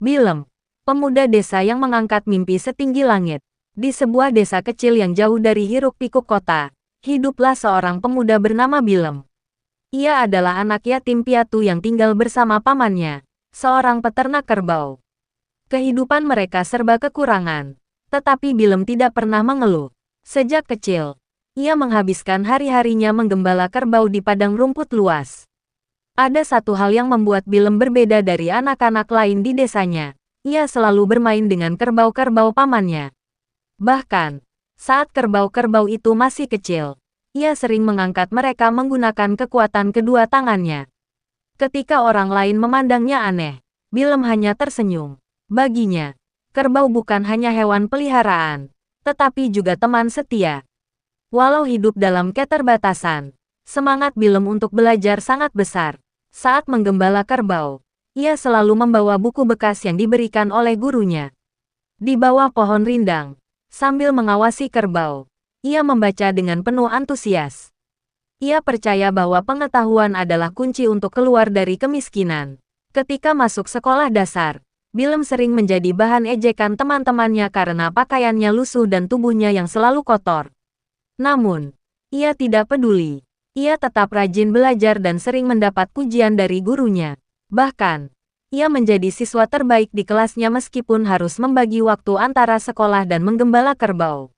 Bilem, pemuda desa yang mengangkat mimpi setinggi langit. Di sebuah desa kecil yang jauh dari hiruk-pikuk kota, hiduplah seorang pemuda bernama Bilem. Ia adalah anak yatim piatu yang tinggal bersama pamannya, seorang peternak kerbau. Kehidupan mereka serba kekurangan, tetapi Bilem tidak pernah mengeluh. Sejak kecil, ia menghabiskan hari-harinya menggembala kerbau di padang rumput luas. Ada satu hal yang membuat Bilem berbeda dari anak-anak lain di desanya. Ia selalu bermain dengan kerbau-kerbau pamannya. Bahkan, saat kerbau-kerbau itu masih kecil, ia sering mengangkat mereka menggunakan kekuatan kedua tangannya. Ketika orang lain memandangnya aneh, Bilem hanya tersenyum. Baginya, kerbau bukan hanya hewan peliharaan, tetapi juga teman setia. Walau hidup dalam keterbatasan, semangat Bilem untuk belajar sangat besar. Saat menggembala kerbau, ia selalu membawa buku bekas yang diberikan oleh gurunya. Di bawah pohon rindang, sambil mengawasi kerbau, ia membaca dengan penuh antusias. Ia percaya bahwa pengetahuan adalah kunci untuk keluar dari kemiskinan. Ketika masuk sekolah dasar, Bilem sering menjadi bahan ejekan teman-temannya karena pakaiannya lusuh dan tubuhnya yang selalu kotor. Namun, ia tidak peduli. Ia tetap rajin belajar dan sering mendapat pujian dari gurunya. Bahkan, ia menjadi siswa terbaik di kelasnya meskipun harus membagi waktu antara sekolah dan menggembala kerbau.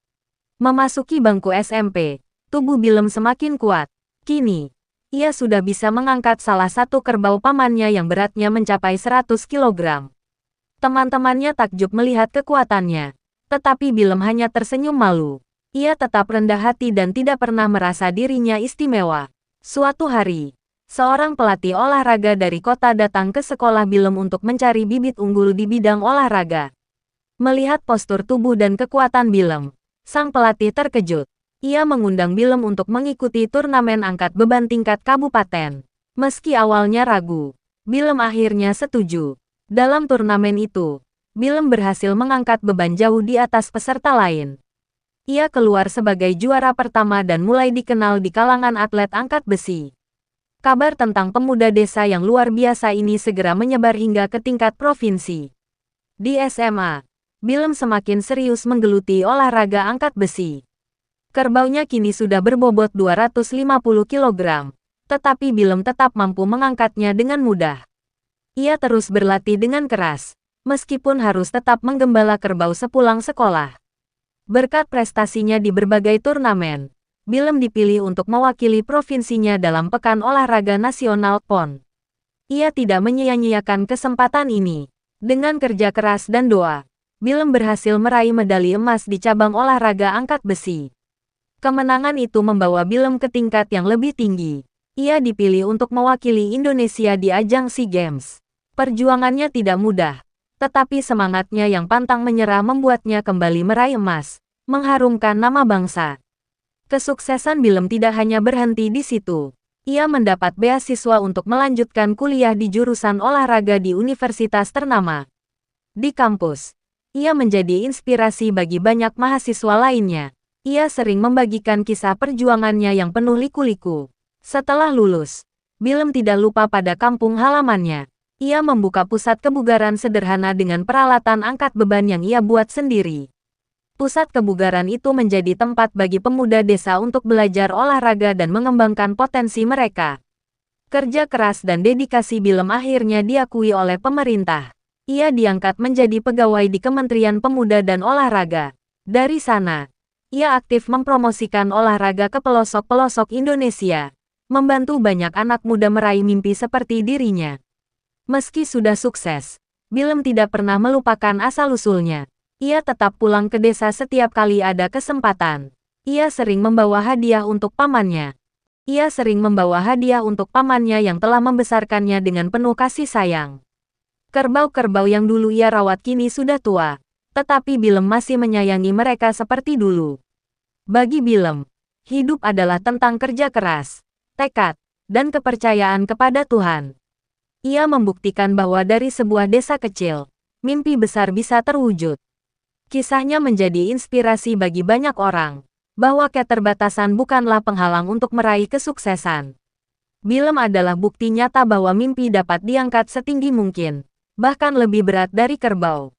Memasuki bangku SMP, tubuh Bilem semakin kuat. Kini, ia sudah bisa mengangkat salah satu kerbau pamannya yang beratnya mencapai 100 kg. Teman-temannya takjub melihat kekuatannya, tetapi Bilem hanya tersenyum malu. Ia tetap rendah hati dan tidak pernah merasa dirinya istimewa. Suatu hari, seorang pelatih olahraga dari kota datang ke sekolah Bilem untuk mencari bibit unggul di bidang olahraga. Melihat postur tubuh dan kekuatan Bilem, sang pelatih terkejut. Ia mengundang Bilem untuk mengikuti turnamen angkat beban tingkat kabupaten. Meski awalnya ragu, Bilem akhirnya setuju. Dalam turnamen itu, Bilem berhasil mengangkat beban jauh di atas peserta lain. Ia keluar sebagai juara pertama dan mulai dikenal di kalangan atlet angkat besi. Kabar tentang pemuda desa yang luar biasa ini segera menyebar hingga ke tingkat provinsi. Di SMA, Bilem semakin serius menggeluti olahraga angkat besi. Kerbaunya kini sudah berbobot 250 kg, tetapi Bilem tetap mampu mengangkatnya dengan mudah. Ia terus berlatih dengan keras, meskipun harus tetap menggembala kerbau sepulang sekolah. Berkat prestasinya di berbagai turnamen, Bilem dipilih untuk mewakili provinsinya dalam Pekan Olahraga Nasional PON. Ia tidak menyia-nyiakan kesempatan ini. Dengan kerja keras dan doa, Bilem berhasil meraih medali emas di cabang olahraga angkat besi. Kemenangan itu membawa Bilem ke tingkat yang lebih tinggi. Ia dipilih untuk mewakili Indonesia di ajang SEA Games. Perjuangannya tidak mudah, tetapi semangatnya yang pantang menyerah membuatnya kembali meraih emas, mengharumkan nama bangsa. Kesuksesan Bilem tidak hanya berhenti di situ. Ia mendapat beasiswa untuk melanjutkan kuliah di jurusan olahraga di universitas ternama. Di kampus, ia menjadi inspirasi bagi banyak mahasiswa lainnya. Ia sering membagikan kisah perjuangannya yang penuh liku-liku. Setelah lulus, Bilem tidak lupa pada kampung halamannya. Ia membuka pusat kebugaran sederhana dengan peralatan angkat beban yang ia buat sendiri. Pusat kebugaran itu menjadi tempat bagi pemuda desa untuk belajar olahraga dan mengembangkan potensi mereka. Kerja keras dan dedikasi Bilem akhirnya diakui oleh pemerintah. Ia diangkat menjadi pegawai di Kementerian Pemuda dan Olahraga. Dari sana, ia aktif mempromosikan olahraga ke pelosok-pelosok Indonesia, membantu banyak anak muda meraih mimpi seperti dirinya. Meski sudah sukses, Bilem tidak pernah melupakan asal-usulnya. Ia tetap pulang ke desa setiap kali ada kesempatan. Ia sering membawa hadiah untuk pamannya. Yang telah membesarkannya dengan penuh kasih sayang. Kerbau-kerbau yang dulu ia rawat kini sudah tua, tetapi Bilem masih menyayangi mereka seperti dulu. Bagi Bilem, hidup adalah tentang kerja keras, tekad, dan kepercayaan kepada Tuhan. Ia membuktikan bahwa dari sebuah desa kecil, mimpi besar bisa terwujud. Kisahnya menjadi inspirasi bagi banyak orang, bahwa keterbatasan bukanlah penghalang untuk meraih kesuksesan. Bilem adalah bukti nyata bahwa mimpi dapat diangkat setinggi mungkin, bahkan lebih berat dari kerbau.